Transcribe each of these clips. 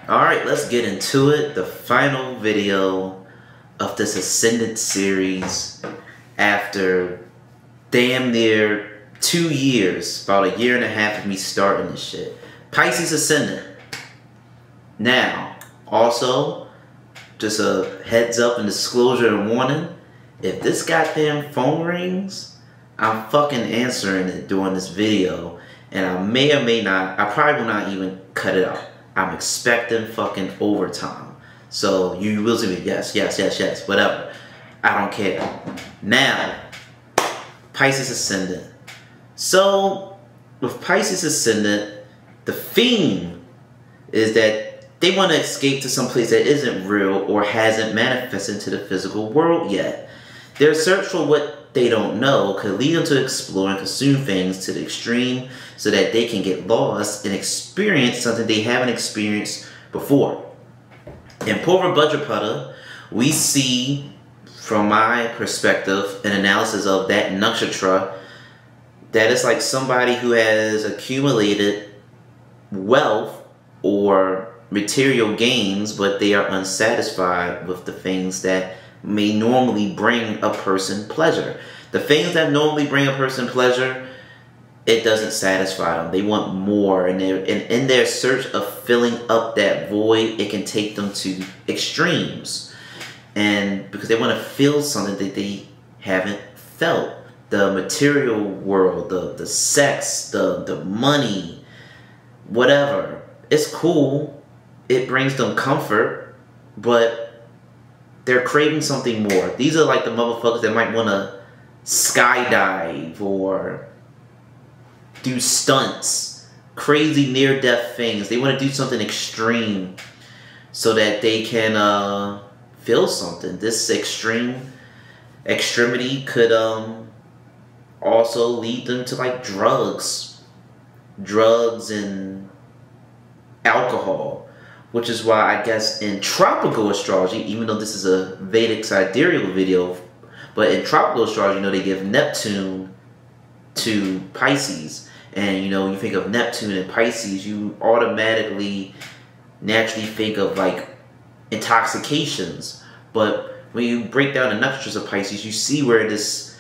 Alright, let's get into it. The final video of this Ascendant series after damn near 2 years, about a year and a half of me starting this shit. Pisces Ascendant. Now, also, just a heads up and disclosure and warning, if this goddamn phone rings, I'm fucking answering it during this video, and I may or may not, I probably will not even cut it out. I'm expecting fucking overtime. So you will see me, yes, whatever. I don't care. Now, Pisces Ascendant. So, with Pisces Ascendant, the theme is that they want to escape to some place that isn't real or hasn't manifested into the physical world yet. Their search for what they don't know could lead them to explore and consume things to the extreme so that they can get lost and experience something they haven't experienced before. In Purva Bhadrapada, we see, from my perspective, an analysis of that nakshatra, that it's like somebody who has accumulated wealth or material gains, but they are unsatisfied with the things that may normally bring a person pleasure. The things that normally bring a person pleasure, it doesn't satisfy them. They want more, and in their search of filling up that void, it can take them to extremes. And because they want to feel something that they haven't felt. The material world, the sex, the money, whatever. It's cool. It brings them comfort, but they're craving something more. These are like the motherfuckers that might want to skydive or do stunts, crazy near-death things. They want to do something extreme so that they can feel something. This extremity could also lead them to like drugs and alcohol, which is why I guess in tropical astrology, even though this is a Vedic sidereal video, but in tropical astrology, you know, they give Neptune to Pisces. And, you know, you think of Neptune and Pisces, you automatically, naturally think of, like, intoxications. But when you break down the nakshatras of Pisces, you see where this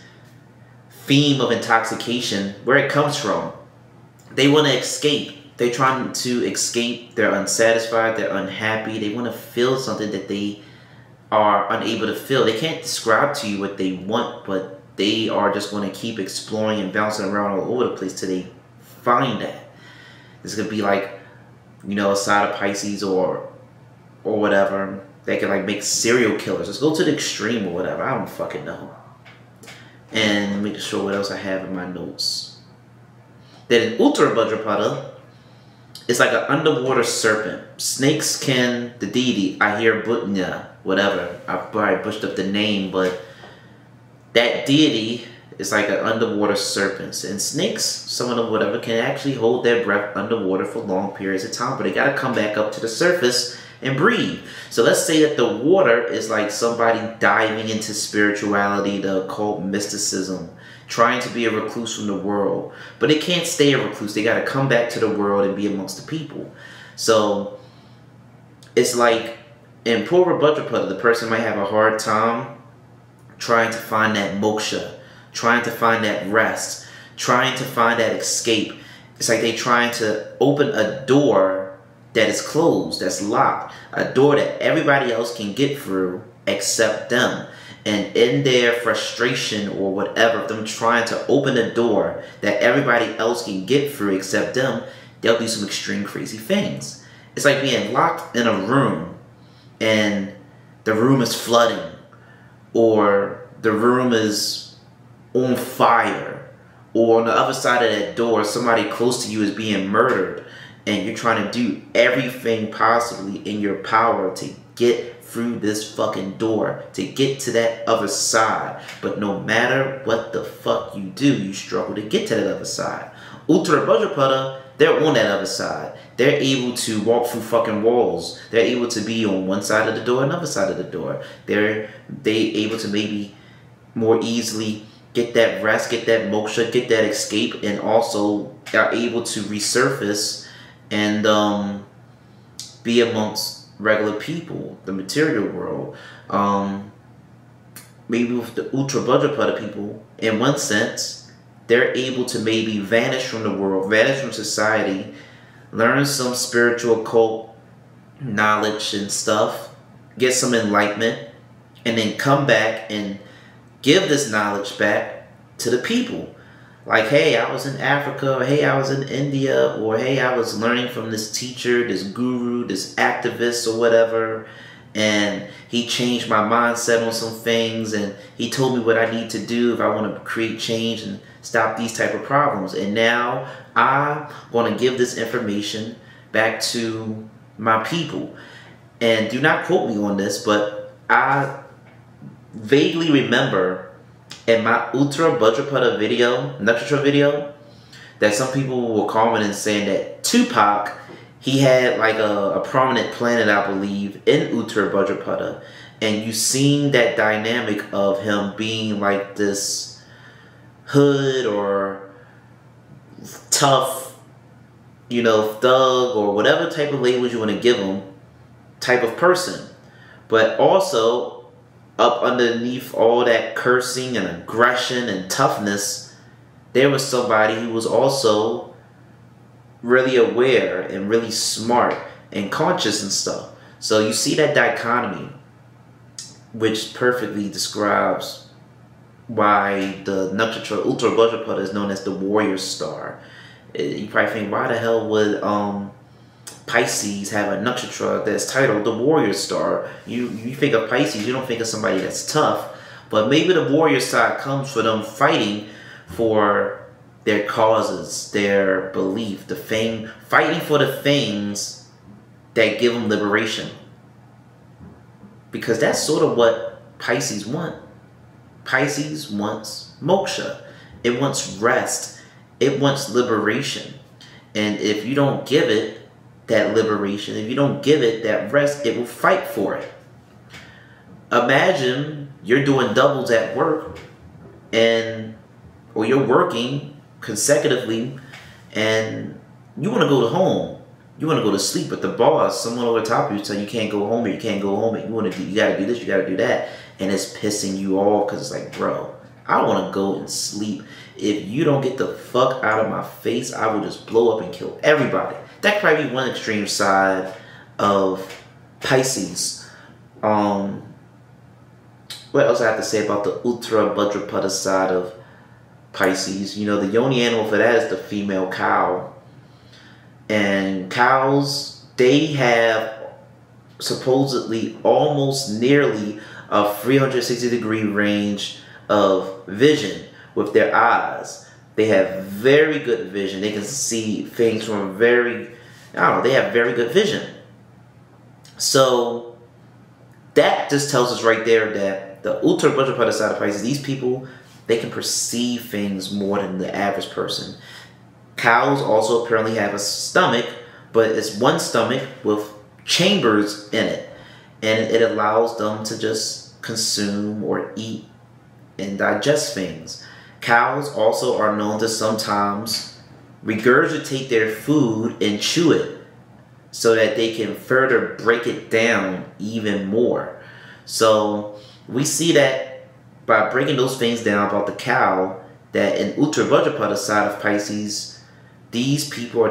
theme of intoxication, where it comes from. They want to escape. They're trying to escape. They're unsatisfied. They're unhappy. They want to feel something that they are unable to feel. They can't describe to you what they want, but they are just going to keep exploring and bouncing around all over the place till they find that. This could be like, you know, a side of Pisces or whatever. They can like make serial killers. Let's go to the extreme or whatever. I don't fucking know. And make sure what else I have in my notes. That in Uttara Bhadrapada, it's like an underwater serpent. Snakes can, the deity, I hear Bhutnya, whatever. I probably butchered up the name, but that deity is like an underwater serpent. And snakes, some of them, whatever, can actually hold their breath underwater for long periods of time. But they got to come back up to the surface and breathe. So let's say that the water is like somebody diving into spirituality, the occult mysticism, trying to be a recluse from the world. But they can't stay a recluse. They got to come back to the world and be amongst the people. So it's like in Purva Bhadrapada, the person might have a hard time trying to find that moksha, trying to find that rest, trying to find that escape. It's like they trying to open a door that is closed, that's locked, a door that everybody else can get through except them. And in their frustration or whatever, them trying to open a door that everybody else can get through except them, they'll do some extreme crazy things. It's like being locked in a room and the room is flooding, or the room is on fire, or on the other side of that door, somebody close to you is being murdered, and you're trying to do everything possibly in your power to get through this fucking door, to get to that other side. But no matter what the fuck you do, you struggle to get to that other side. Uttara Bhadrapada, they're on that other side. They're able to walk through fucking walls. They're able to be on one side of the door, another side of the door. They able to maybe more easily get that rest, get that moksha, get that escape, and also are able to resurface and be amongst regular people, the material world. Maybe with the ultra Vajrapada people, in one sense, they're able to maybe vanish from the world, vanish from society, learn some spiritual occult knowledge and stuff, get some enlightenment, and then come back and give this knowledge back to the people. Like, hey, I was in Africa, or hey, I was in India, or hey, I was learning from this teacher, this guru, this activist, or whatever, and he changed my mindset on some things, and he told me what I need to do if I want to create change and stop these type of problems. And now I want to give this information back to my people. And do not quote me on this, but I vaguely remember in my Uttara Bhadrapada video, Nakshatra video, that some people were commenting saying that Tupac, he had like a prominent planet, I believe, in Uttara Bhadrapada. And you seen that dynamic of him being like this hood or tough, you know, thug or whatever type of labels you want to give him, type of person. But also, up underneath all that cursing and aggression and toughness, there was somebody who was also really aware and really smart and conscious and stuff. So you see that dichotomy, which perfectly describes why the Nakshatra Uttara Bhadrapada is known as the warrior star. You probably think, why the hell would Pisces have a nakshatra that's titled the warrior star? You think of Pisces, you don't think of somebody that's tough, but maybe the warrior side comes for them fighting for their causes, their belief, fighting for the things that give them liberation. Because that's sort of what Pisces want. Pisces wants moksha. It wants rest. It wants liberation. And if you don't give it that liberation, if you don't give it that rest, it will fight for it. Imagine you're doing doubles at work, or you're working consecutively, and you want to go to home. You want to go to sleep, but the boss, someone over top of you, tell you can't go home, or you can't go home, and you got to do this, you got to do that, and it's pissing you off because it's like, bro, I want to go and sleep. If you don't get the fuck out of my face, I will just blow up and kill everybody. That could probably be one extreme side of Pisces. What else I have to say about the Uttara Bhadrapada side of Pisces? You know, the yoni animal for that is the female cow. And cows, they have supposedly almost nearly a 360-degree range of vision with their eyes. They have very good vision. They can see things from they have very good vision. So that just tells us right there that the Uttara Bhadrapada side of Pisces, these people, they can perceive things more than the average person. Cows also apparently have a stomach, but it's one stomach with chambers in it. And it allows them to just consume or eat and digest things. Cows also are known to sometimes regurgitate their food and chew it so that they can further break it down even more. So we see that by breaking those things down about the cow, that in Uttara Bhadrapada side of Pisces, these people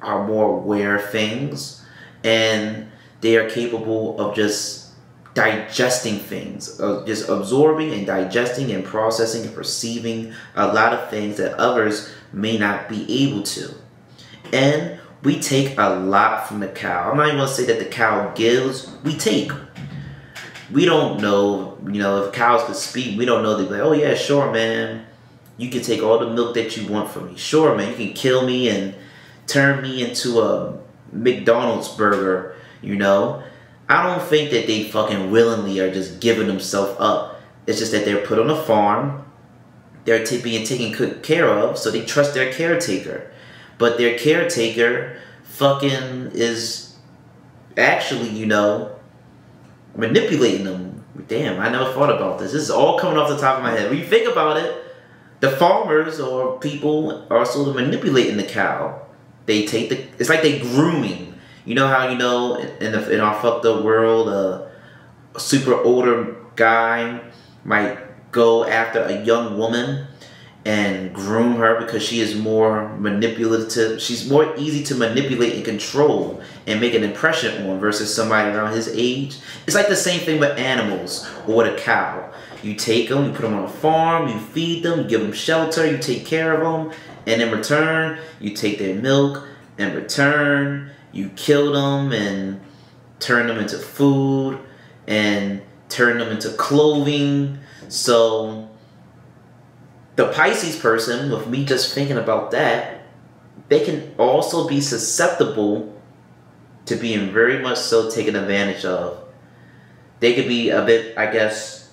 are more aware of things, and they are capable of just digesting things, just absorbing and digesting and processing and perceiving a lot of things that others may not be able to. And we take a lot from the cow. I'm not even going to say that the cow gives, we take. We don't know, you know, if cows could speak, we don't know. They'd be like, oh yeah, sure, man. You can take all the milk that you want from me. Sure, man, you can kill me and turn me into a McDonald's burger, you know. I don't think that they fucking willingly are just giving themselves up. It's just that they're put on a farm. They're being taken care of, so they trust their caretaker. But their caretaker fucking is actually, you know, manipulating them. Damn, I never thought about this. This is all coming off the top of my head. When you think about it, the farmers or people are sort of manipulating the cow. They take it's like they grooming. You know how, in our fucked up world, a super older guy might go after a young woman and groom her because she is more manipulative. She's more easy to manipulate and control and make an impression on versus somebody around his age. It's like the same thing with animals or with a cow. You take them, you put them on a farm, you feed them, you give them shelter, you take care of them, and in return, you take their milk. In return, you kill them and turn them into food and turn them into clothing. So the Pisces person, with me just thinking about that, they can also be susceptible to being very much so taken advantage of. They could be a bit, I guess,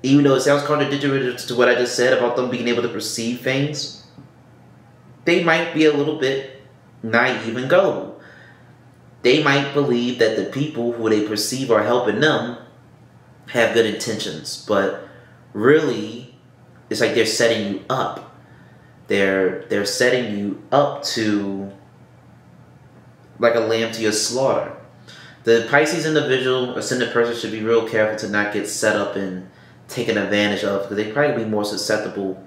even though it sounds contradictory to what I just said about them being able to perceive things, they might be a little bit naive and gullible. They might believe that the people who they perceive are helping them have good intentions, but really, it's like they're setting you up. They're setting you up to, like a lamb to your slaughter. The Pisces individual, ascendant person, should be real careful to not get set up and taken advantage of, because they probably be more susceptible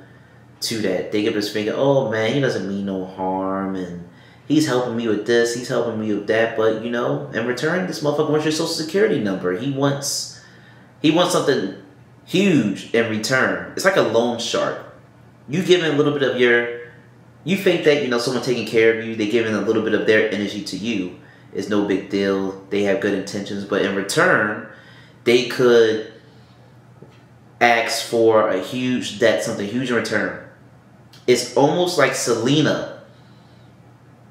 to that. They could just think, oh man, he doesn't mean no harm, and he's helping me with this, he's helping me with that, but in return, this motherfucker wants your social security number. He wants something huge in return. It's like a loan shark. You give in a little bit of you think that, someone taking care of you, they give in a little bit of their energy to you. It's no big deal. They have good intentions, but in return, they could ask for a huge debt, something huge in return. It's almost like Selena,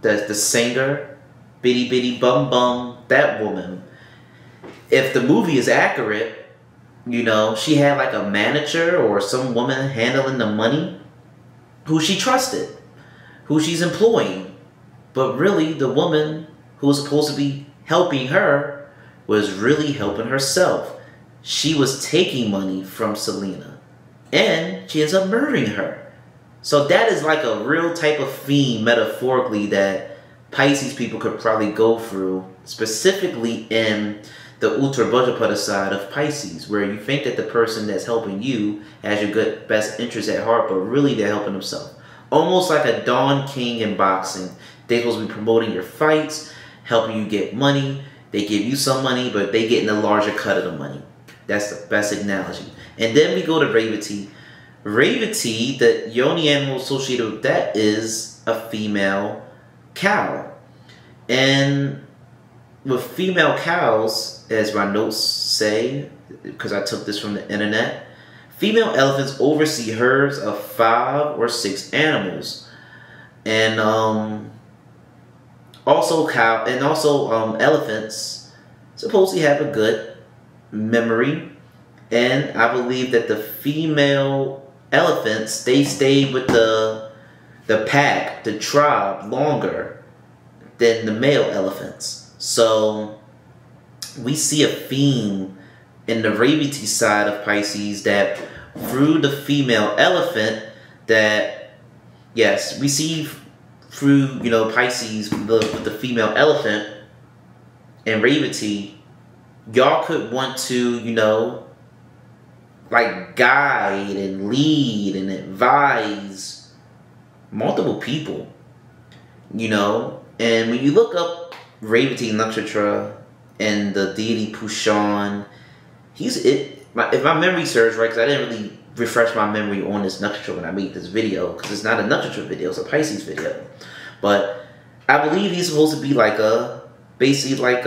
the singer, Bitty Bitty Bum Bum, that woman. If the movie is accurate, she had like a manager or some woman handling the money who she trusted, who she's employing. But really, the woman who was supposed to be helping her was really helping herself. She was taking money from Selena, and she ends up murdering her. So that is like a real type of theme, metaphorically, that Pisces people could probably go through, specifically in the Ultra Vajrapata side of Pisces, where you think that the person that's helping you has your best interest at heart, but really they're helping themselves. Almost like a Don King in boxing. They're supposed to be promoting your fights, helping you get money. They give you some money, but they get in a larger cut of the money. That's the best analogy. And then we go to Revati. Revati, the only animal associated with that is a female cow. And with female cows, as my notes say, because I took this from the internet, female elephants oversee herds of 5 or 6 animals. And elephants supposedly have a good memory, and I believe that the female elephants, they stay with the pack, the tribe, longer than the male elephants. So we see a theme in the Revati side of Pisces that through the female elephant, that yes, we see through Pisces with the female elephant and Revati, y'all could want to like guide and lead and advise multiple people, and when you look up Revati Nakshatra and the deity Pushan, if my memory serves right, because I didn't really refresh my memory on this nakshatra when I made this video, because it's not a nakshatra video, it's a Pisces video. But I believe he's supposed to be like basically like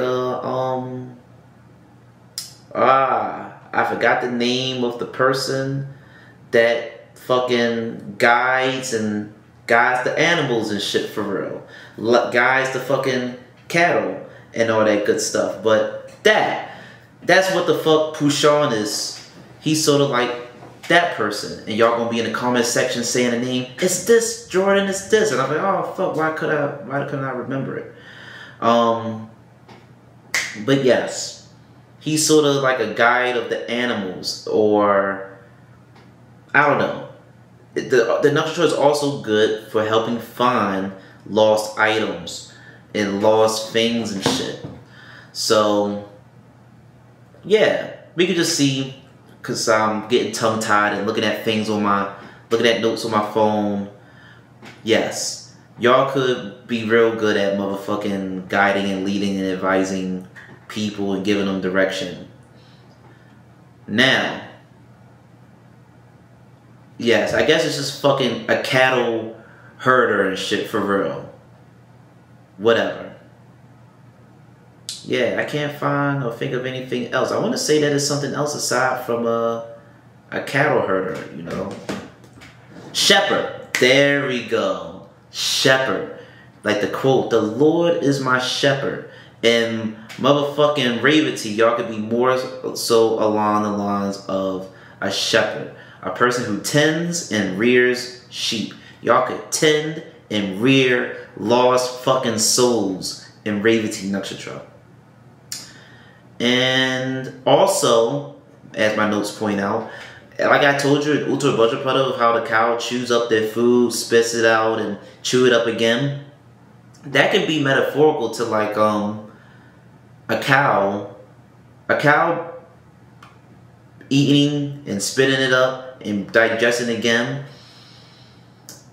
I forgot the name of the person that fucking guides the animals and shit for real. Guides the fucking cattle and all that good stuff. But that's what the fuck Pushan is. He's sort of like that person. And y'all gonna be in the comment section saying the name, it's this, Jordan, it's this. And I'm like, oh fuck, why couldn't I remember it? But yes, he's sort of like a guide of the animals, or I don't know. The nakshatra is also good for helping find lost items and lost things and shit. So yeah, we could just see, because I'm getting tongue tied and looking at things on looking at notes on my phone. Yes, y'all could be real good at motherfucking guiding and leading and advising people and giving them direction. Now, yes, I guess it's just fucking a cattle herder and shit for real. Whatever. Yeah, I can't find or think of anything else. I want to say that it's something else aside from a cattle herder, you know. Shepherd. There we go. Shepherd. Like the quote, the Lord is my shepherd. And motherfucking Ravity, y'all could be more so along the lines of a shepherd. A person who tends and rears sheep. Y'all could tend and rear lost fucking souls in Ravity Nakshatra. And also, as my notes point out, like I told you in Uttar Bhadrapada of how the cow chews up their food, spits it out, and chew it up again. That can be metaphorical to like a cow eating and spitting it up and digesting again.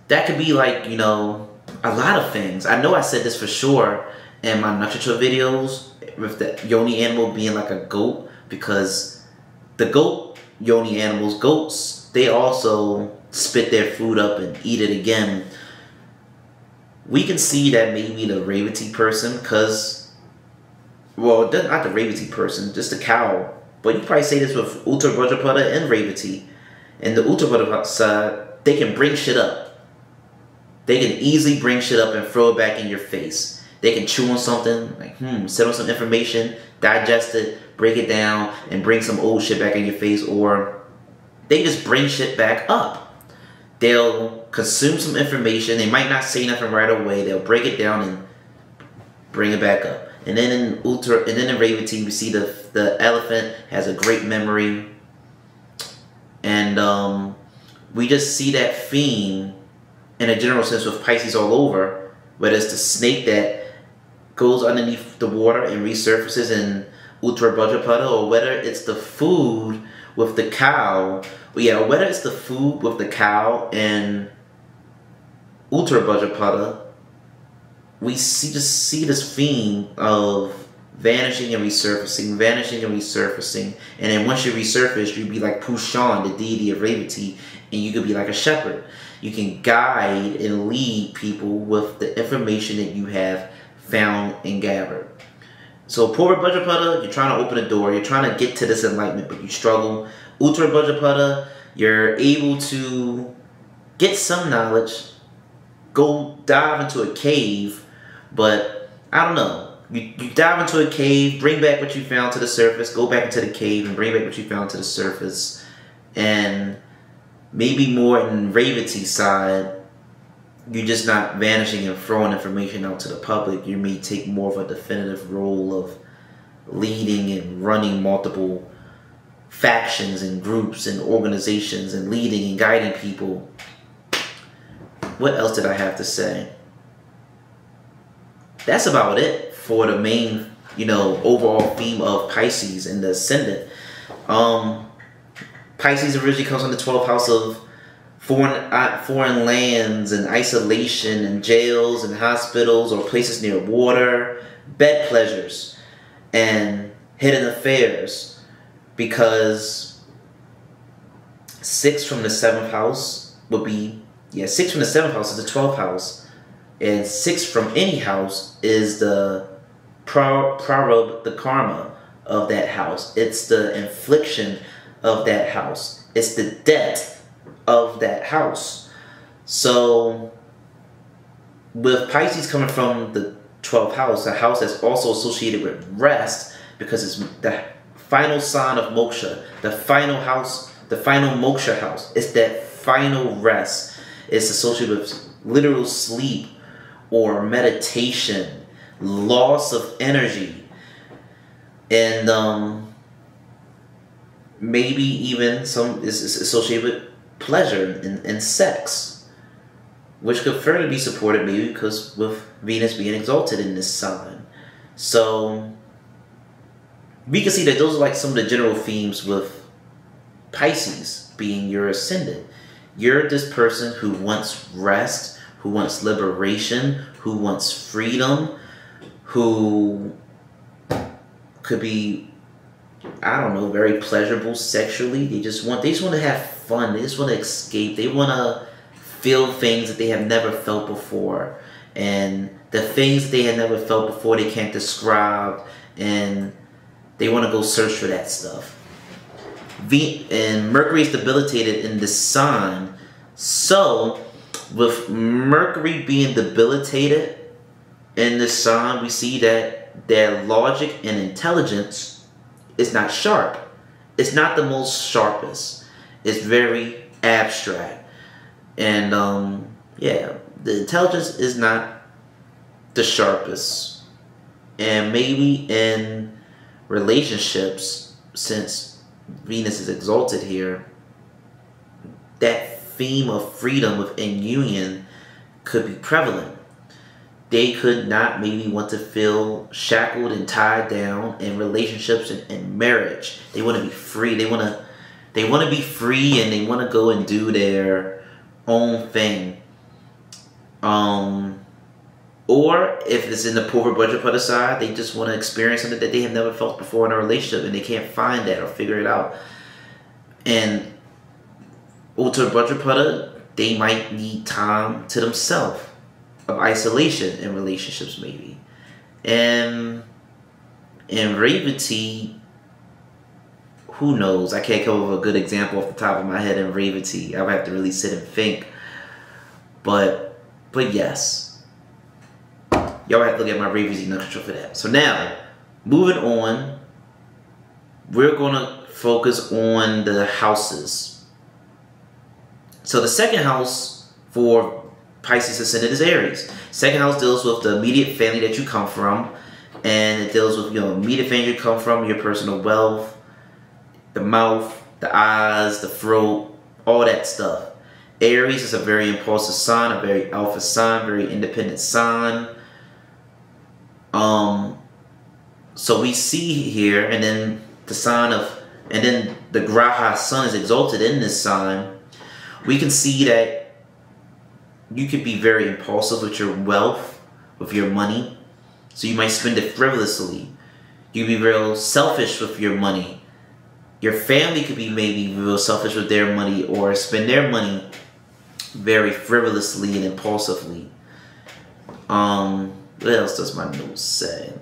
That could be like, you know, a lot of things. I know I said this for sure in my nakshatra videos, with the yoni animal being like a goat, because the goat yoni animals, goats, they also spit their food up and eat it again. We can see that maybe the Ravity person, because, well, not the Ravity person, just the cow. But you probably say this with Uttar Bhadrapada and Ravity. And the Uttar Bhadrapada side, they can bring shit up. They can easily bring shit up and throw it back in your face. They can chew on something, like, sit on some information, digest it, break it down, and bring some old shit back in your face. Or they just bring shit back up. They'll consume some information. They might not say nothing right away. They'll break it down and bring it back up. And then in Ravity, we see the elephant has a great memory. And we just see that theme in a general sense with Pisces all over, whether it's the snake that goes underneath the water and resurfaces in Uttar Bhadrapada, or whether it's the food with the cow. Yeah, whether it's the food with the cow in Uttar Bhadrapada, we just see this theme of vanishing and resurfacing, vanishing and resurfacing. And then once you resurface, you'd be like Pushan, the deity of Ravity, and you could be like a shepherd. You can guide and lead people with the information that you have found and gathered. So Purva Bhadrapada, you're trying to open a door, you're trying to get to this enlightenment, but you struggle. Uttar Bhadrapada, you're able to get some knowledge, go dive into a cave, but I don't know. You dive into a cave, bring back what you found to the surface, go back into the cave and bring back what you found to the surface. And maybe more in Ravity side, you're just not vanishing and throwing information out to the public. You may take more of a definitive role of leading and running multiple factions and groups and organizations and leading and guiding people. What else did I have to say? That's about it for the main, you know, overall theme of Pisces and the ascendant. Pisces originally comes from the 12th house of foreign lands and isolation and jails and hospitals or places near water, bed pleasures, and hidden affairs, because 6 from the 7th house would be, 6 from the 7th house is the 12th house, and 6 from any house is the prarabdha, the karma of that house. It's the infliction of that house. It's the debt of that house. So with Pisces coming from the 12th house, a house that's also associated with rest, because it's the final sign of moksha, the final house, the final moksha house. It's that final rest. It's associated with literal sleep or meditation, loss of energy, and maybe even some is associated with pleasure and sex. which could further be supported maybe because with Venus being exalted in this sign. So we can see that those are like some of the general themes with Pisces being your ascendant. You're this person who wants rest, who wants liberation, who wants freedom, who could be, I don't know, very pleasurable sexually. They just want to have fun. They just want to escape. They want to feel things that they have never felt before. And the things that they had never felt before they can't describe. And they want to go search for that stuff. And Mercury is debilitated in this sign. So with Mercury being debilitated in this sign, we see that their logic and intelligence is not sharp. It's not the most sharpest. It's very abstract. And yeah, the intelligence is not the sharpest. And maybe in relationships, since Venus is exalted here, that theme of freedom within union could be prevalent. They could not maybe want to feel shackled and tied down in relationships and marriage. They want to be free. They want to be free, and they want to go and do their own thing. Or if it's in the Purva Bhadrapada side, they just want to experience something that they have never felt before in a relationship, and they can't find that or figure it out. And Uttar Bhadrapada, they might need time to themselves, of isolation in relationships maybe. And in Revati, who knows? I can't come up with a good example off the top of my head in Revati. I would have to really sit and think. But yes. Y'all have to look at my Revati Nakshatra for that. So now, moving on, we're going to focus on the houses. So the second house for Pisces ascendant is Aries. Second house deals with the immediate family that you come from, and it deals with immediate family you come from, your personal wealth, the mouth, the eyes, the throat, all that stuff. Aries is a very impulsive sign, a very alpha sign, very independent sign. So we see here, and then the sign of, and then the Graha sun is exalted in this sign. We can see that you could be very impulsive with your wealth, with your money. So you might spend it frivolously. You could be real selfish with your money. Your family could be maybe real selfish with their money, or spend their money very frivolously and impulsively. What else does my notes say?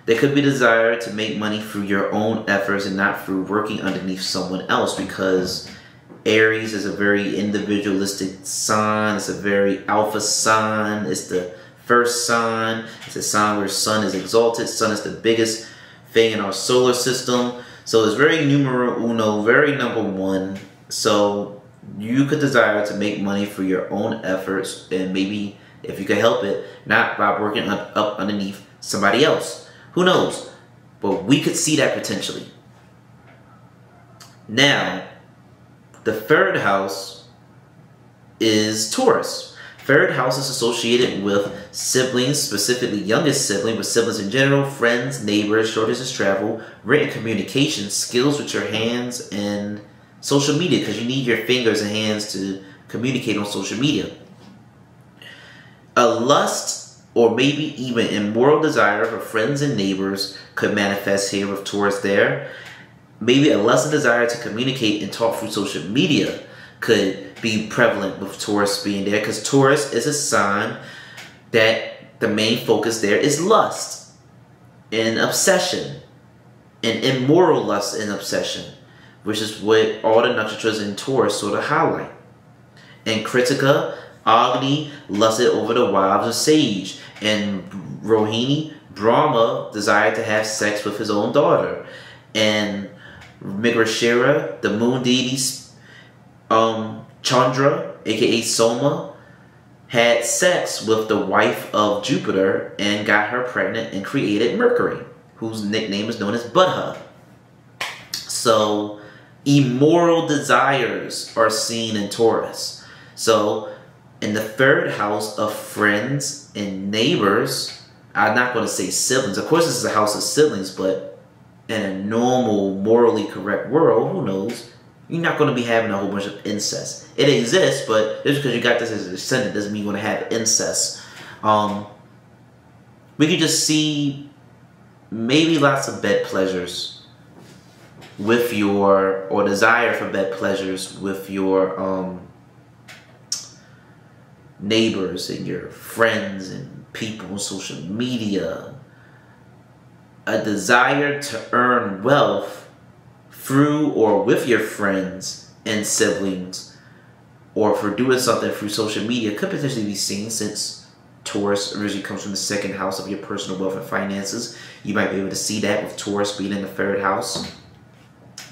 There could be desire to make money through your own efforts and not through working underneath someone else, because Aries is a very individualistic sign. It's a very alpha sign. It's the first sign. It's a sign where sun is exalted. Sun is the biggest thing in our solar system. So it's very numero uno, very number one. So you could desire to make money through your own efforts, and maybe, if you can help it, not by working up underneath somebody else. Who knows? But we could see that potentially. Now, the third house is Taurus. Third house is associated with siblings, specifically youngest sibling, but siblings in general, friends, neighbors, short distance travel, written communication, skills with your hands, and social media, because you need your fingers and hands to communicate on social media. A lust or maybe even immoral desire for friends and neighbors could manifest here with Taurus there. Maybe a lust and desire to communicate and talk through social media could be prevalent with Taurus being there, because Taurus is a sign that the main focus there is lust and obsession, and immoral lust and obsession, which is what all the nakshatras in Taurus sort of highlight. And Kritika, Agni lusted over the wives of Sage, and Rohini, Brahma desired to have sex with his own daughter, and Mrigadhira, the moon deity, Chandra, aka Soma, had sex with the wife of Jupiter and got her pregnant and created Mercury, whose nickname is known as Buddha. So Immoral desires are seen in Taurus. So, in the third house of friends and neighbors, I'm not going to say siblings. Of course, this is a house of siblings, but in a normal, morally correct world, who knows? You're not going to be having a whole bunch of incest. It exists, but just because you got this as a descendant doesn't mean you're going to have incest. We could just see maybe lots of bed pleasures with your, or desire for bed pleasures with your neighbors and your friends and people on social media. A desire to earn wealth through or with your friends and siblings, or for doing something through social media, could potentially be seen, since Taurus originally comes from the second house of your personal wealth and finances. You might be able to see that with Taurus being in the third house.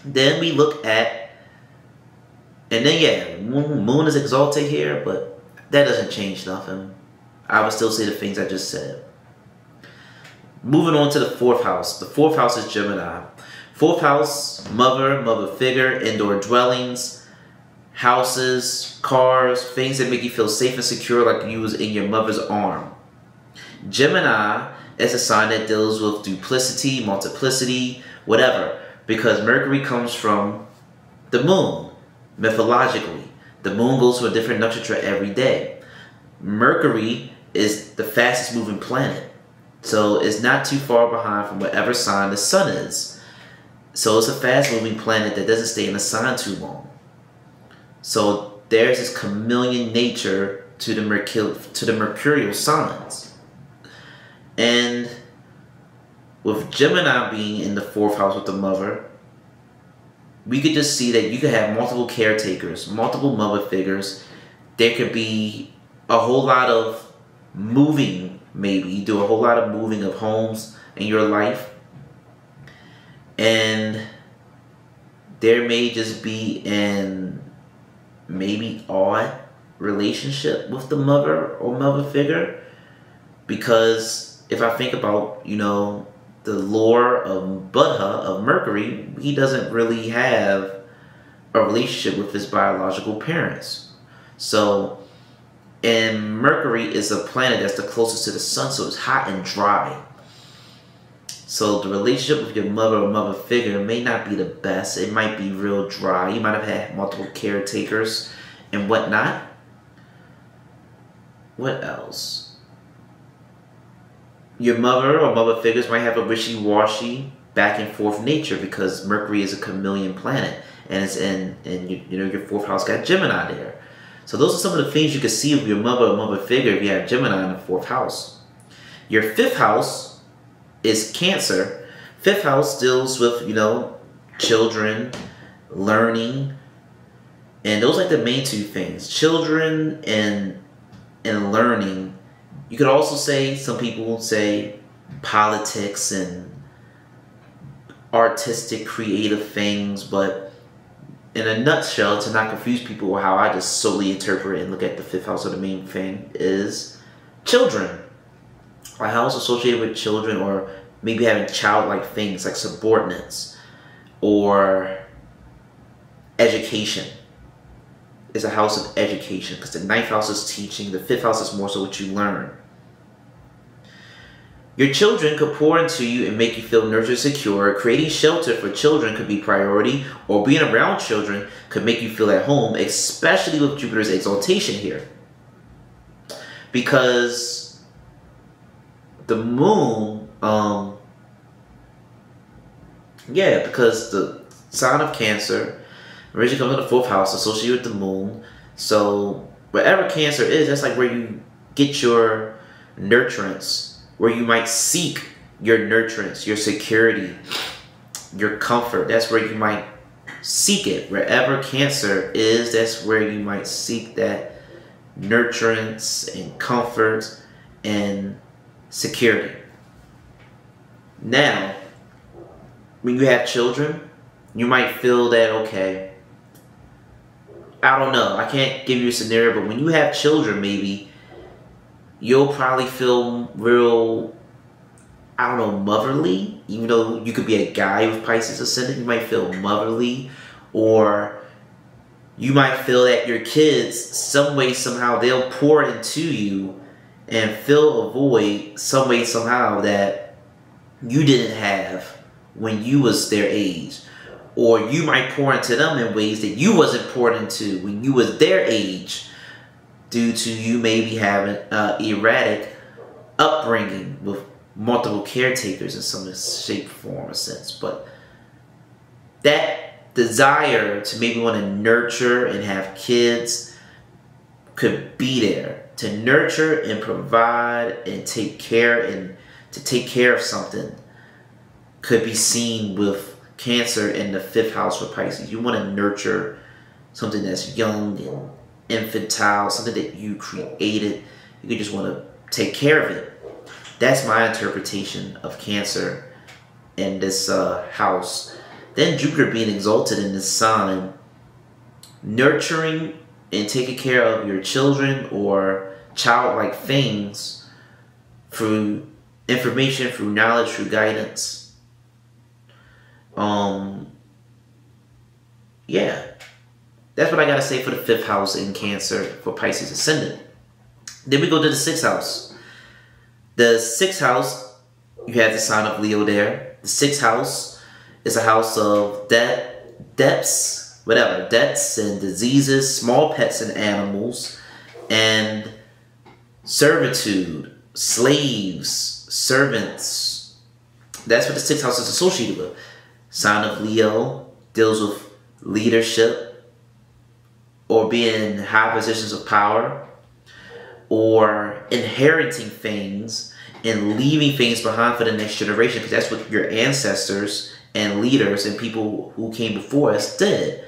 Then we look at, and then yeah, moon is exalted here, but that doesn't change nothing. I would still say the things I just said. Moving on to the fourth house. The fourth house is Gemini. Fourth house, mother figure, indoor dwellings, houses, cars, things that make you feel safe and secure, like you was in your mother's arm. Gemini is a sign that deals with duplicity, multiplicity, whatever. Because Mercury comes from the moon, mythologically. The moon goes to a different nakshatra every day. Mercury is the fastest moving planet. So it's not too far behind from whatever sign the sun is. So it's a fast moving planet that doesn't stay in a sign too long. So there's this chameleon nature to the mercurial signs. And with Gemini being in the fourth house with the mother, we could just see that you could have multiple caretakers, multiple mother figures. There could be a whole lot of moving, maybe. You do a whole lot of moving of homes in your life. And there may just be an maybe odd relationship with the mother or mother figure. Because if I think about, you know, the lore of Buddha, of Mercury, he doesn't really have a relationship with his biological parents. So, and Mercury is a planet that's the closest to the sun, so it's hot and dry. So the relationship with your mother or mother figure may not be the best. It might be real dry. You might have had multiple caretakers and whatnot. What else? Your mother or mother figures might have a wishy-washy, back and forth nature, because Mercury is a chameleon planet, and it's in you know, your fourth house got Gemini there. So those are some of the things you can see with your mother or mother figure if you have Gemini in the fourth house. Your fifth house is Cancer. Fifth house deals with, you know, children, learning, and those are like the main two things: children and learning. You could also say, some people say, politics and artistic, creative things, but in a nutshell, to not confuse people with how I just solely interpret and look at the fifth house of the main thing, is children. A house associated with children, or maybe having childlike things like subordinates or education. Is a house of education, because the ninth house is teaching, the fifth house is more so what you learn. Your children could pour into you and make you feel nurtured, secure. Creating shelter for children could be priority, or being around children could make you feel at home, especially with Jupiter's exaltation here. Because the moon, because the sign of Cancer originally comes in the fourth house, associated with the moon. So wherever Cancer is, that's like where you get your nurturance, where you might seek your nurturance, your security, your comfort. That's where you might seek it. Wherever Cancer is, that's where you might seek that nurturance and comfort and security. Now, when you have children, you might feel that, okay, I don't know, I can't give you a scenario, but when you have children, maybe you'll probably feel real, I don't know, motherly. Even though you could be a guy with Pisces ascendant, you might feel motherly Or you might feel that your kids, some way, somehow, they'll pour into you and fill a void some way, somehow, that you didn't have when you was their age. Or you might pour into them in ways that you wasn't poured into when you was their age, due to you maybe having erratic upbringing with multiple caretakers in some shape, form, or sense. But that desire to maybe want to nurture and have kids could be there. To nurture and provide and take care, and to take care of something, could be seen with Cancer in the 5th house for Pisces. You want to nurture something that's young and infantile, something that you created. You just want to take care of it. That's my interpretation of Cancer in this house. Then Jupiter being exalted in this sign, nurturing and taking care of your children or childlike things through information, through knowledge, through guidance. Yeah, that's what I gotta say for the 5th house in Cancer for Pisces ascendant. Then we go to the 6th house. The 6th house, you have the sign of Leo there. The 6th house is a house of debts and diseases, small pets and animals, and servitude, slaves, servants. That's what the 6th house is associated with. Sign of Leo deals with leadership or being in high positions of power or inheriting things and leaving things behind for the next generation, because that's what your ancestors and leaders and people who came before us did.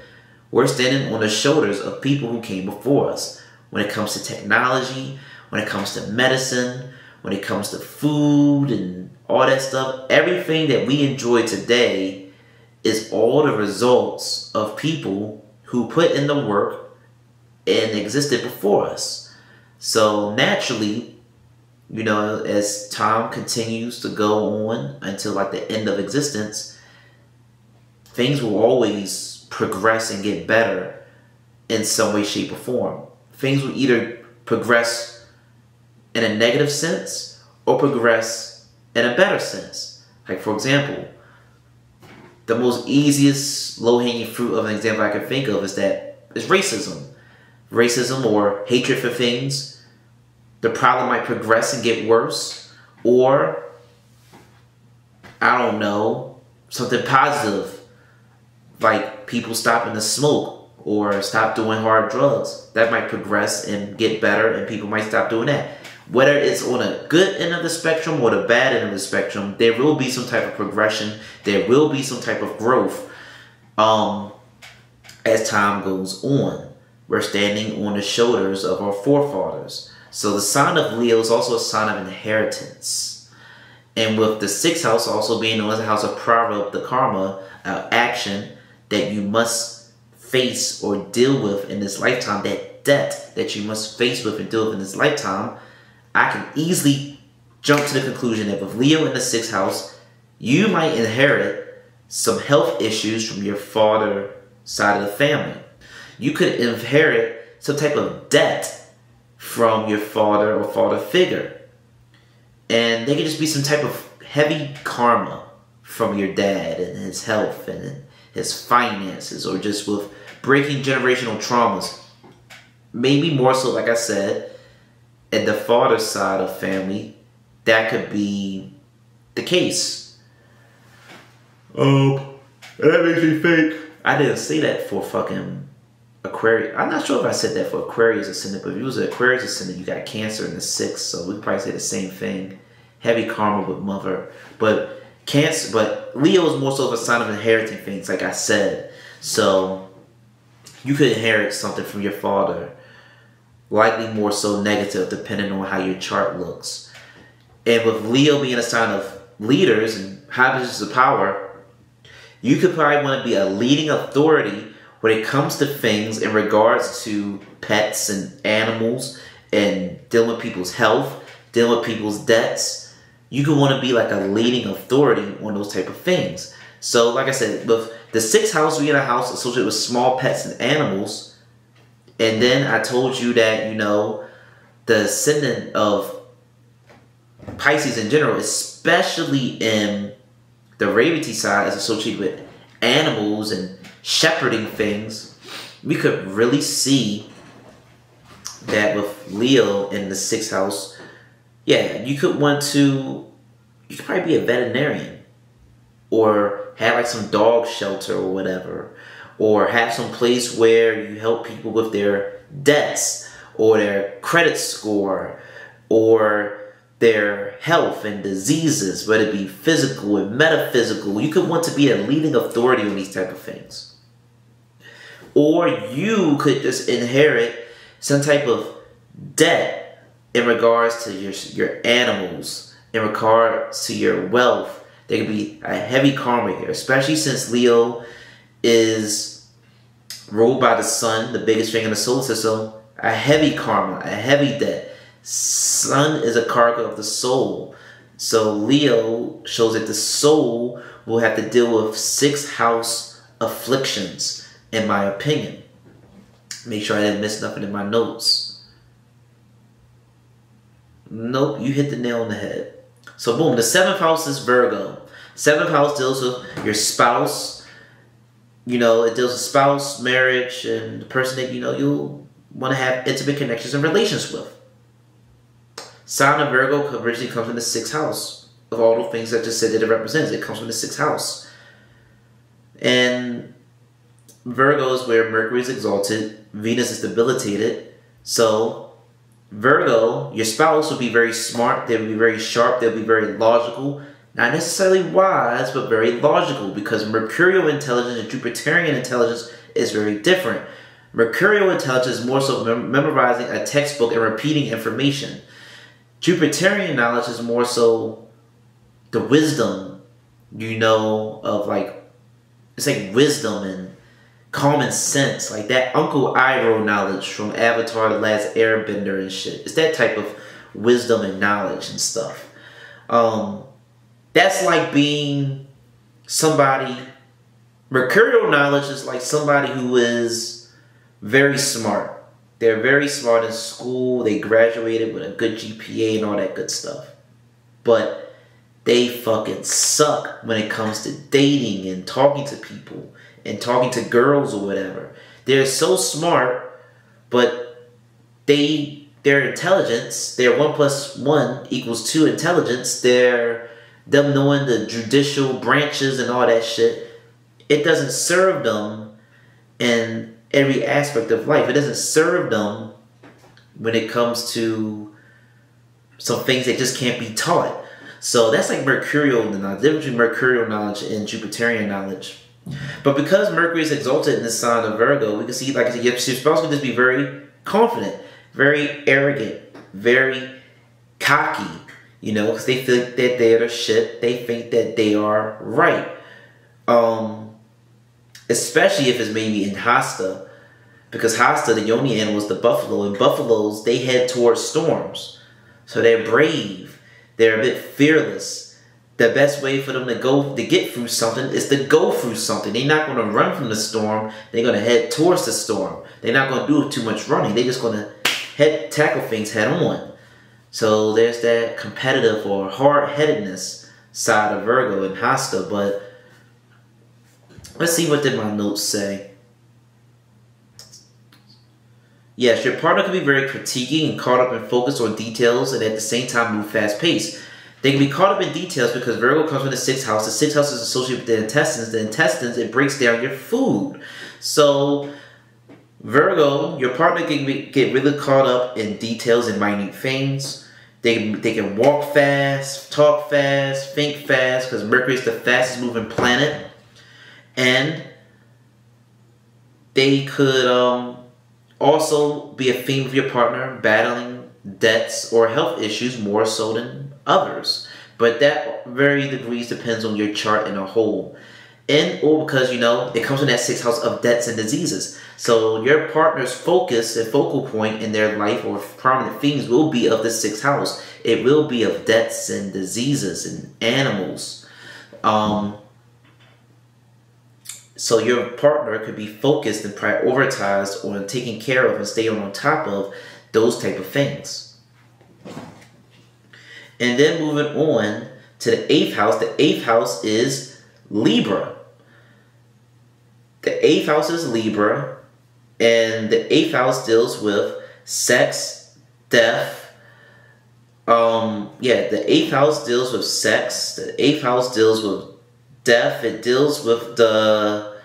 We're standing on the shoulders of people who came before us when it comes to technology, when it comes to medicine, when it comes to food and all that stuff. Everything that we enjoy today is all the results of people who put in the work and existed before us. So naturally, you know, as time continues to go on until like the end of existence, things will always progress and get better in some way, shape, or form. Things will either progress in a negative sense or progress in a better sense. Like, for example, the most easiest low-hanging fruit of an example I can think of is racism. Racism or hatred for things. The problem might progress and get worse. Or, I don't know, something positive. Like people stopping to smoke or stop doing hard drugs. That might progress and get better, and people might stop doing that. Whether it's on a good end of the spectrum or the bad end of the spectrum, there will be some type of progression. There will be some type of growth as time goes on. We're standing on the shoulders of our forefathers. So the sign of Leo is also a sign of inheritance. And with the 6th house also being known as a house of Prarabdha, the karma, action that you must face or deal with in this lifetime, that debt that you must face with and deal with in this lifetime, I can easily jump to the conclusion that with Leo in the 6th house, you might inherit some health issues from your father side of the family. You could inherit some type of debt from your father or father figure. And there could just be some type of heavy karma from your dad and his health and his finances, or just with breaking generational traumas. Maybe more so, like I said, at the father side of family, that could be the case. That makes me think. I didn't say that for fucking Aquarius. I'm not sure if I said that for Aquarius ascendant, but if it was an Aquarius ascendant, you got Cancer in the 6th, so we could probably say the same thing. Heavy karma with mother, but Cancer, but Leo is more so of a sign of inheriting things, like I said. So you could inherit something from your father, likely more so negative, depending on how your chart looks. And with Leo being a sign of leaders and high positions of power, you could probably want to be a leading authority when it comes to things in regards to pets and animals and dealing with people's health, dealing with people's debts. You could want to be like a leading authority on those type of things. So, like I said, with the 6th house being a house associated with small pets and animals, and then I told you that, you know, the ascendant of Pisces in general, especially in the Ravity side, is associated with animals and shepherding things. We could really see that with Leo in the 6th house. Yeah, you could probably be a veterinarian, or have like some dog shelter or whatever, or have some place where you help people with their debts or their credit score or their health and diseases, whether it be physical and metaphysical. You could want to be a leading authority on these type of things. Or you could just inherit some type of debt in regards to your animals, in regards to your wealth. There could be a heavy karma here, especially since Leo is ruled by the sun, the biggest thing in the solar system. A heavy karma, a heavy debt. Sun is a karaka of the soul. So Leo shows that the soul will have to deal with 6th house afflictions, in my opinion. Make sure I didn't miss nothing in my notes. Nope, you hit the nail on the head. So boom, the 7th house is Virgo. 7th house deals with your spouse. You know, it deals with spouse, marriage, and the person that, you know, you'll want to have intimate connections and relations with. Sign of Virgo originally comes from the 6th house. Of all the things I just said that it represents, it comes from the 6th house. And Virgo is where Mercury is exalted, Venus is debilitated. So Virgo, your spouse will be very smart, they'll be very sharp, they'll be very logical. Not necessarily wise, but very logical, because Mercurial intelligence and Jupiterian intelligence is very different. Mercurial intelligence is more so memorizing a textbook and repeating information. Jupiterian knowledge is more so the wisdom, you know, of like, it's like wisdom and common sense, like that Uncle Iroh knowledge from Avatar: The Last Airbender and shit. It's that type of wisdom and knowledge and stuff. That's like being somebody. Mercurial knowledge is like somebody who is very smart. They're very smart in school. They graduated with a good GPA and all that good stuff. But they fucking suck when it comes to dating and talking to people and talking to girls or whatever. They're so smart, but their intelligence, their 1 + 1 = 2 intelligence, them knowing the judicial branches and all that shit, it doesn't serve them in every aspect of life. It doesn't serve them when it comes to some things that just can't be taught. So that's like Mercurial knowledge, the difference between Mercurial knowledge and Jupiterian knowledge. But because Mercury is exalted in the sign of Virgo, we can see, like I said, your spouse can just be very confident, very arrogant, very cocky, you know, because they feel that they're the shit. They think that they are right. Especially if it's maybe in Hasta, because Hasta, the yoni animal, is the buffalo, and buffaloes, they head towards storms. So they're brave. They're a bit fearless. The best way for them to get through something is to go through something. They're not going to run from the storm. They're going to head towards the storm. They're not going to do too much running. They're just going to tackle things head on. So there's that competitive or hard-headedness side of Virgo and Hasta, but let's see, what did my notes say? Yes, your partner can be very critiquing and caught up and focused on details, and at the same time move fast-paced. They can be caught up in details because Virgo comes from the 6th house. The 6th house is associated with the intestines. The intestines, it breaks down your food. So Virgo, your partner can get really caught up in details and minute things. They can walk fast, talk fast, think fast, because Mercury is the fastest moving planet. And they could also be a theme of your partner battling debts or health issues more so than others. But that very degrees depends on your chart in a whole. Or because, you know, it comes from that 6th house of debts and diseases. So your partner's focus and focal point in their life or prominent themes will be of the 6th house. It will be of debts and diseases and animals. So your partner could be focused and prioritized on taking care of and staying on top of those type of things. And then moving on to the 8th house. The 8th house is Libra. The 8th house is Libra. And the 8th house deals with sex, death. The 8th house deals with sex. The 8th house deals with death. It deals with the,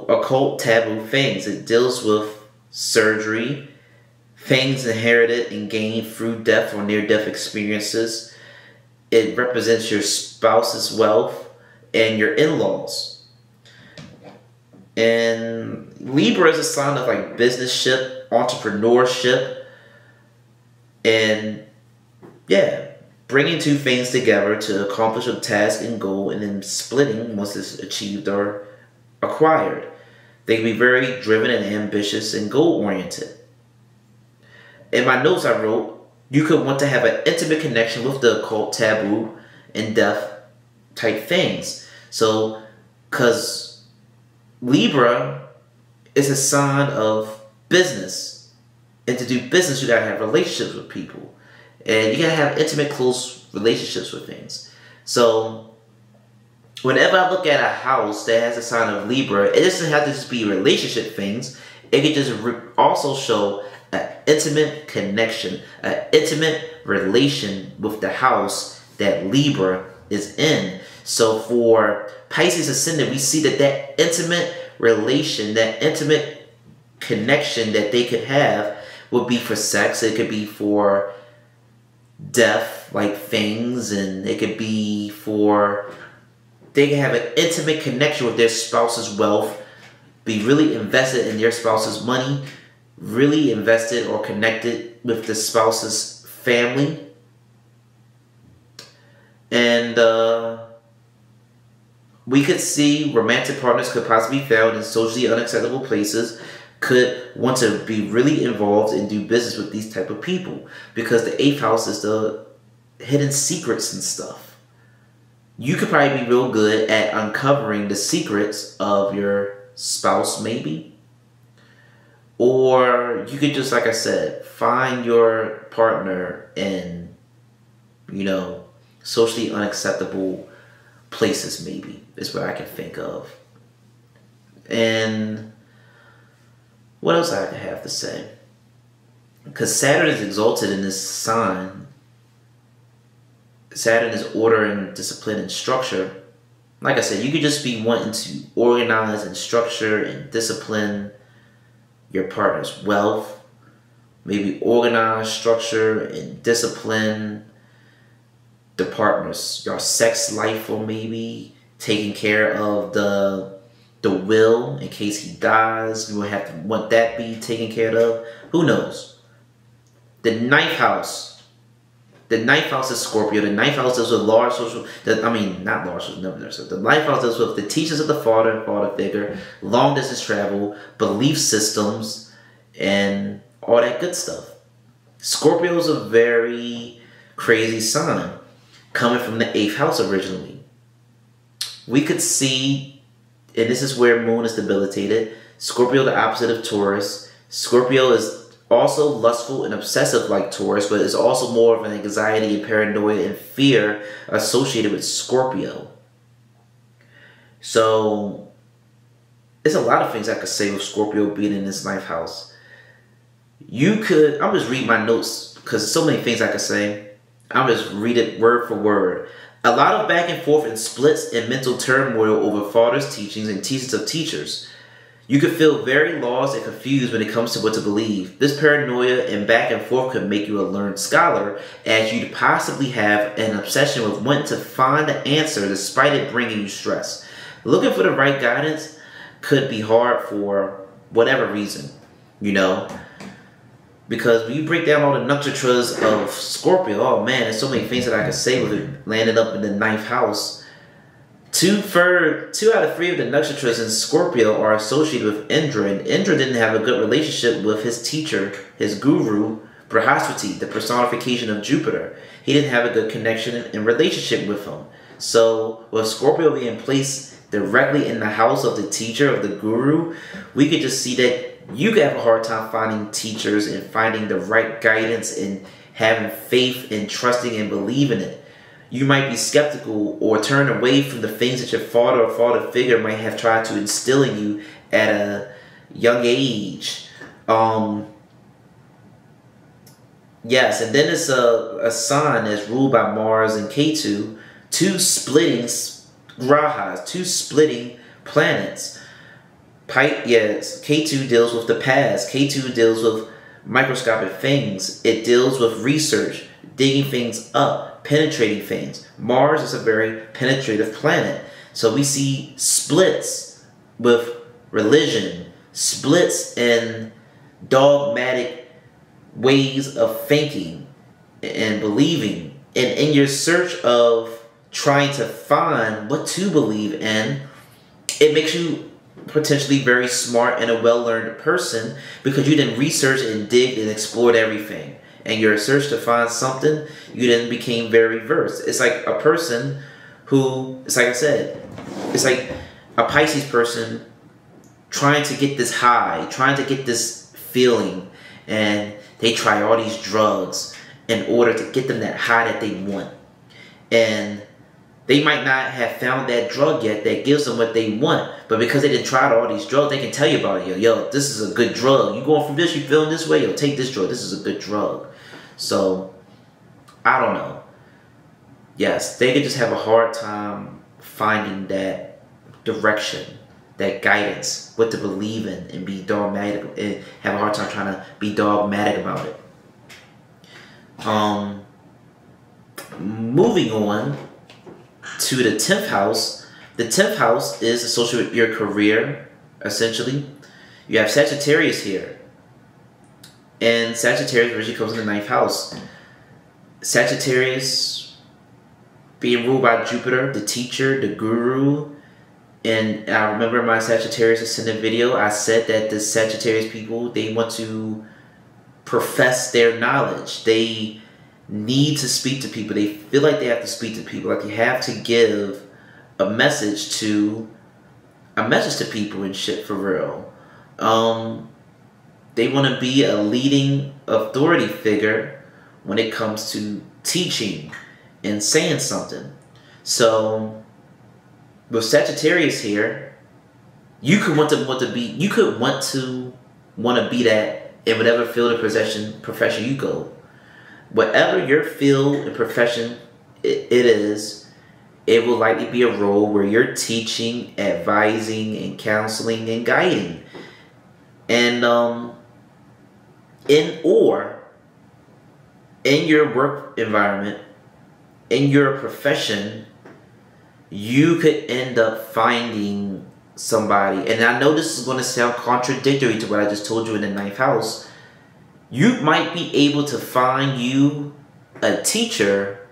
occult taboo things. It deals with surgery, things inherited and gained through death or near-death experiences. It represents your spouse's wealth and your in-laws. And Libra is a sign of like businessship, entrepreneurship, and bringing two things together to accomplish a task and goal, and then splitting once it's achieved or acquired. They can be very driven and ambitious and goal-oriented. In my notes I wrote, you could want to have an intimate connection with the occult, taboo, and death type things. So, because Libra is a sign of business. And to do business, you gotta have relationships with people. And you gotta have intimate, close relationships with things. So, whenever I look at a house that has a sign of Libra, it doesn't have to just be relationship things. It could just also show an intimate connection, an intimate relation with the house that Libra is in. So for Pisces ascendant, we see that intimate relation, that intimate connection that they could have would be for sex. It could be for death, like things, and it could be for, they can have an intimate connection with their spouse's wealth, be really invested in their spouse's money, really invested or connected with the spouse's family. And we could see romantic partners could possibly be found in socially unacceptable places, could want to be really involved and do business with these type of people, because the 8th house is the hidden secrets and stuff. You could probably be real good at uncovering the secrets of your spouse, maybe. Or you could just, like I said, find your partner in, socially unacceptable places, maybe, is what I can think of. And what else I have to say? Because Saturn is exalted in this sign. Saturn is order and discipline and structure. Like I said, you could just be wanting to organize and structure and discipline your partner's wealth. Maybe organize, structure, and discipline the partner's, your sex life, or maybe taking care of the will in case he dies. You would have to want that be taken care of. Who knows? The 9th house. The 9th house is Scorpio. The 9th house deals with large social, not large social numbers. The 9th house deals with the teachings of the father figure, long distance travel, belief systems, and all that good stuff. Scorpio is a very crazy sign, coming from the 8th house originally. We could see, and this is where Moon is debilitated, Scorpio the opposite of Taurus. Scorpio is also lustful and obsessive like Taurus, but is also more of an anxiety and paranoia and fear associated with Scorpio. So there's a lot of things I could say with Scorpio being in this 9th house. I'm just reading my notes because there's so many things I could say. I'll just read it word for word. A lot of back and forth and splits and mental turmoil over father's teachings and teachings of teachers. You could feel very lost and confused when it comes to what to believe. This paranoia and back and forth could make you a learned scholar, as you'd possibly have an obsession with wanting to find the answer despite it bringing you stress. Looking for the right guidance could be hard for whatever reason, because when you break down all the nakshatras of Scorpio, oh man, there's so many things that I could say with it landing up in the 9th house. 2 out of 3 of the nakshatras in Scorpio are associated with Indra, and Indra didn't have a good relationship with his teacher, his guru, Brihaspati, the personification of Jupiter. He didn't have a good connection and relationship with him. So with Scorpio being placed directly in the house of the teacher, of the guru, we could just see that you could have a hard time finding teachers and finding the right guidance and having faith and trusting and believing it. You might be skeptical or turn away from the things that your father or father figure might have tried to instill in you at a young age. Yes, and then it's a sign that's ruled by Mars and Ketu, two splitting grahas, two splitting planets. Yes, Ketu deals with the past. Ketu deals with microscopic things. It deals with research, digging things up, penetrating things. Mars is a very penetrative planet. So we see splits with religion, splits in dogmatic ways of thinking and believing. And in your search of trying to find what to believe in, it makes you potentially very smart and a well-learned person because you didn't research and dig and explored everything. And your search to find something, you then became very versed. It's like a person who, it's like I said, it's like a Pisces person trying to get this high, trying to get this feeling, and they try all these drugs in order to get them that high that they want. And they might not have found that drug yet that gives them what they want, but because they didn't try all these drugs, they can tell you about it. Yo, this is a good drug. You going from this, you feeling this way, yo, take this drug. This is a good drug. So, I don't know. Yes, they could just have a hard time finding that direction, that guidance, what to believe in, and be dogmatic, and have a hard time trying to be dogmatic about it. Moving on to the 10th house. The 10th house is associated with your career, essentially. You have Sagittarius here. And Sagittarius originally comes in the 9th house. Sagittarius being ruled by Jupiter, the teacher, the guru. And I remember in my Sagittarius ascendant video, I said that the Sagittarius people, they want to profess their knowledge. They need to speak to people. They feel like they have to speak to people. Like you have to give a message to people and shit for real. They want to be a leading authority figure when it comes to teaching and saying something. So with Sagittarius here, you could want to be that in whatever field of profession you go. Whatever your field and profession it is, it will likely be a role where you're teaching, advising, and counseling and guiding. And in your work environment, in your profession, you could end up finding somebody. And I know this is going to sound contradictory to what I just told you in the 9th house. You might be able to find you a teacher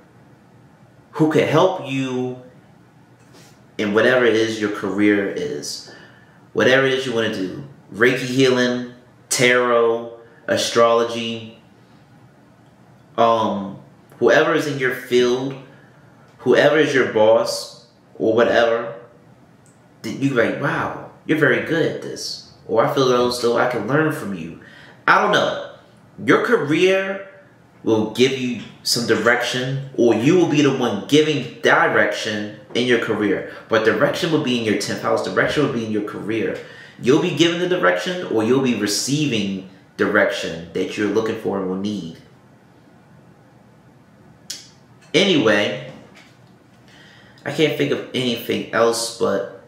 who can help you in whatever it is your career is. Whatever it is you want to do. Reiki healing, tarot, astrology. Whoever is in your field, whoever is your boss or whatever, you can be like, wow, you're very good at this. Or I feel as though I can learn from you. I don't know. Your career will give you some direction, or you will be the one giving direction in your career. But direction will be in your 10th house. Direction will be in your career. You'll be given the direction, or you'll be receiving direction that you're looking for and will need. Anyway, I can't think of anything else, but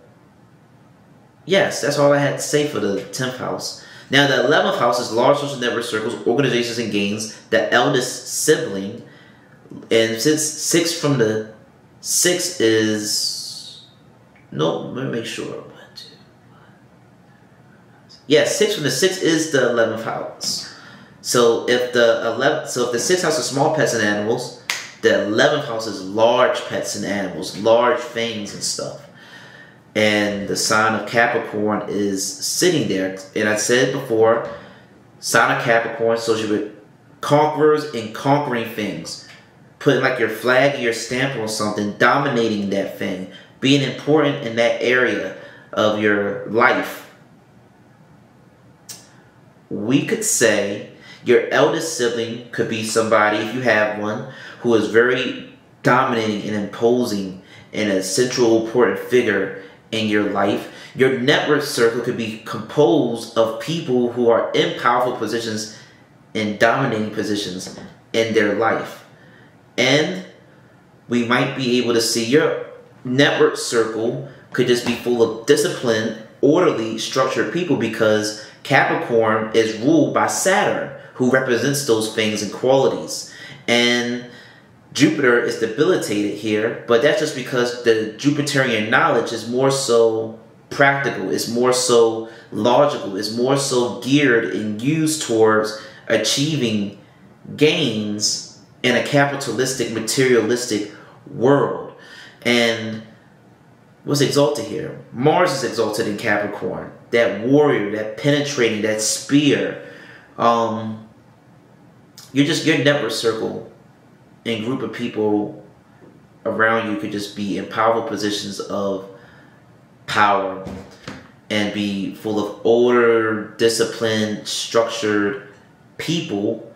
yes, that's all I had to say for the 10th house. Now, the 11th house is large social network circles, organizations, and gains. The eldest sibling. And since 6 from the 6 is... No, let me make sure. 1, 2, 6 from the 6 is the 11th house. So if the 6th house is small pets and animals, the 11th house is large pets and animals, large things and stuff. And the sign of Capricorn is sitting there. And I said before, sign of Capricorn associated with conquerors and conquering things. Putting like your flag or your stamp on something, dominating that thing. being important in that area of your life. We could say your eldest sibling could be somebody, if you have one, who is very dominating and imposing and a central important figure in your life. Your network circle could be composed of people who are in powerful positions and dominating positions in their life. And we might be able to see your network circle could just be full of disciplined, orderly, structured people, because Capricorn is ruled by Saturn, who represents those things and qualities. And Jupiter is debilitated here, but that's just because the Jupiterian knowledge is more so practical, it's more so logical, it's more so geared and used towards achieving gains in a capitalistic, materialistic world. And what's exalted here? Mars is exalted in Capricorn. That warrior, that penetrating, that spear. Your network circle and group of people around you could just be in powerful positions of power and be full of older, disciplined, structured people.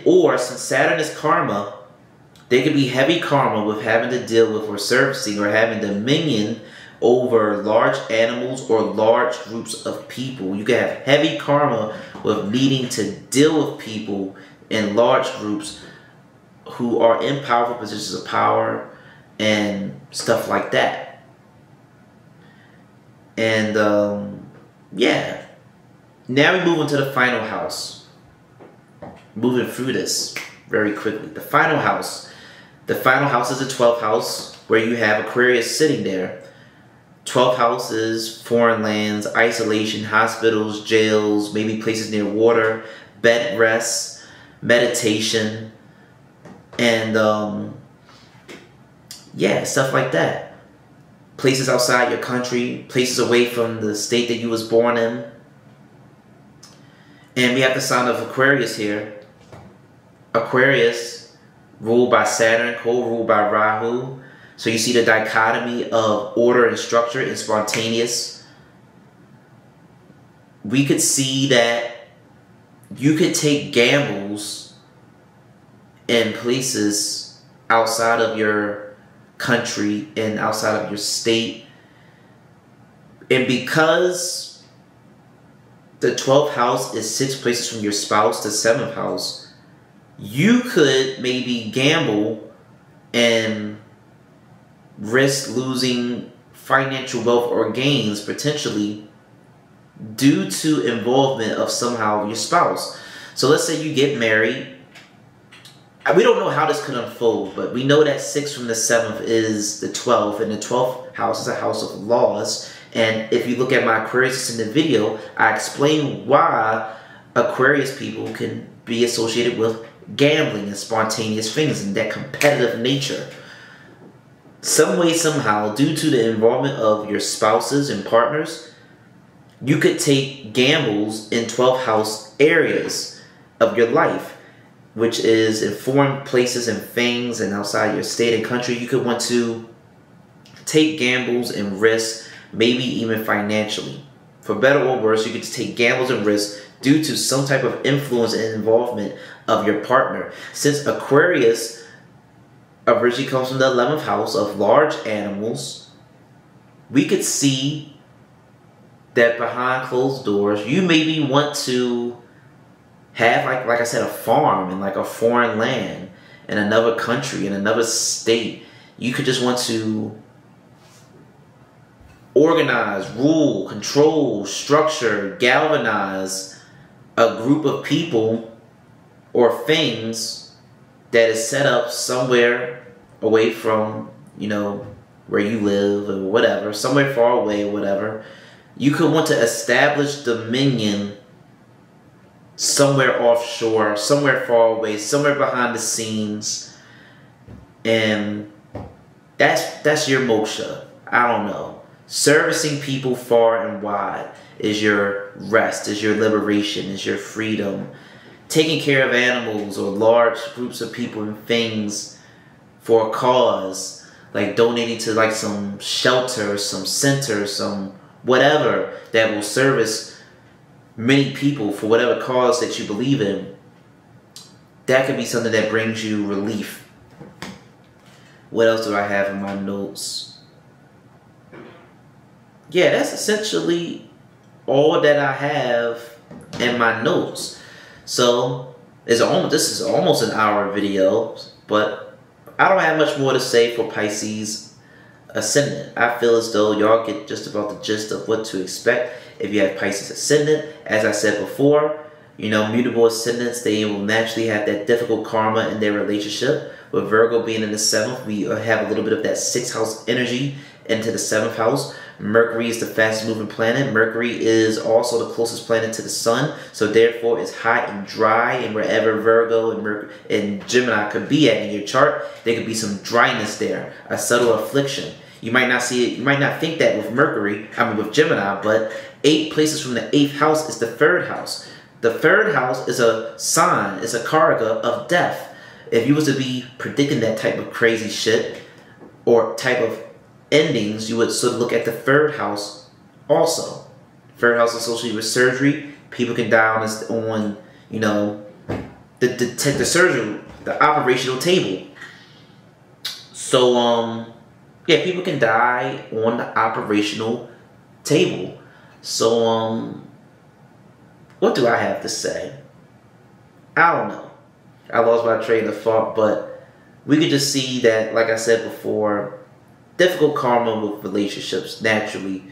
Or since Saturn is karma, they could be heavy karma with having to deal with or servicing or having dominion over large animals or large groups of people. You could have heavy karma with needing to deal with people in large groups who are in powerful positions of power and stuff like that. And yeah, now we move into the final house. Moving through this very quickly. The final house. The final house is the 12th house, where you have Aquarius sitting there. 12th house is foreign lands, isolation, hospitals, jails, maybe places near water, bed rests, meditation, and yeah, stuff like that. Places outside your country, places away from the state that you was born in. And we have the sign of Aquarius here. Aquarius, ruled by Saturn, co-ruled by Rahu. So you see the dichotomy of order and structure and spontaneous. We could see that you could take gambles in places outside of your country and outside of your state. And because the 12th house is 6 places from your spouse, the 7th house, you could maybe gamble and risk losing financial wealth or gains potentially due to involvement of somehow your spouse. So let's say you get married. We don't know how this could unfold, but we know that 6 from the 7th is the 12th, and the 12th house is a house of laws. And if you look at my Aquarius in the video, I explain why Aquarius people can be associated with gambling and spontaneous things and that competitive nature. Some way, somehow, due to the involvement of your spouses and partners, you could take gambles in 12th house areas of your life, which is in foreign places and things and outside your state and country. You could want to take gambles and risks, maybe even financially. For better or worse, you could just take gambles and risks due to some type of influence and involvement of your partner. Since Aquarius originally comes from the 11th house of large animals, we could see that behind closed doors, you maybe want to have, like I said, a farm in like a foreign land in another country, in another state. You could just want to organize, rule, control, structure, galvanize a group of people or things that is set up somewhere away from, you know, where you live or whatever, somewhere far away or whatever. You could want to establish dominion somewhere offshore, somewhere far away, somewhere behind the scenes. And that's your moksha. I don't know. Servicing people far and wide is your rest, is your liberation, is your freedom. Taking care of animals or large groups of people and things for a cause, like donating to like some shelter, some center, some whatever that will service many people for whatever cause that you believe in, that could be something that brings you relief. What else do I have in my notes? Yeah, that's essentially all that I have in my notes. So this is almost an hour video, but I don't have much more to say for Pisces ascendant. I feel as though y'all get just about the gist of what to expect if you have Pisces ascendant. As I said before, you know, mutable ascendants, they will naturally have that difficult karma in their relationship. With Virgo being in the 7th, we have a little bit of that 6th house energy into the 7th house. Mercury is the fastest moving planet. Mercury is also the closest planet to the sun, so therefore it's hot and dry, and wherever Virgo and Gemini could be at in your chart, there could be some dryness there, a subtle affliction. You might not see it, you might not think that with with Gemini, but 8 places from the 8th house is the 3rd house. The 3rd house is a sign, it's a karaka of death. If you was to be predicting that type of crazy shit or type of endings, you would sort of look at the 3rd house also. 3rd house associated with surgery. People can die on you know, the surgery, the operational table. So yeah, people can die on the operational table. So what do I have to say? I don't know. I lost my train of thought, but we could just see that, like I said before, difficult karma with relationships naturally,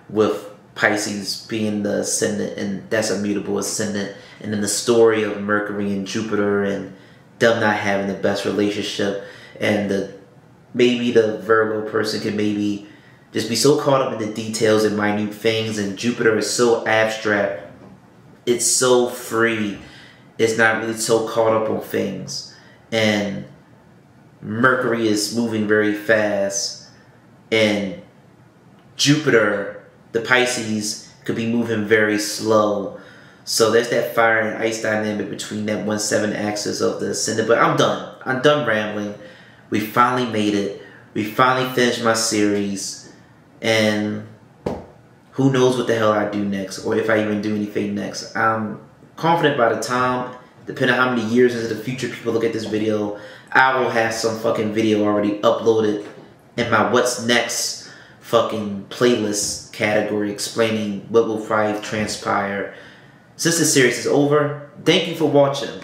with Pisces being the ascendant, and that's a mutable ascendant, and then the story of Mercury and Jupiter and them not having the best relationship, and maybe the Virgo person can maybe just be so caught up in the details and minute things, and Jupiter is so abstract, it's so free, it's not really so caught up on things, and Mercury is moving very fast, and Jupiter, the Pisces, could be moving very slow. So there's that fire and ice dynamic between that 1-7 axis of the ascendant. But I'm done. I'm done rambling. We finally made it. We finally finished my series. And who knows what the hell I do next, or if I even do anything next. I'm confident by the time, depending on how many years into the future people look at this video, I will have some fucking video already uploaded in my what's next fucking playlist category, explaining what will probably transpire since the series is over. Thank you for watching.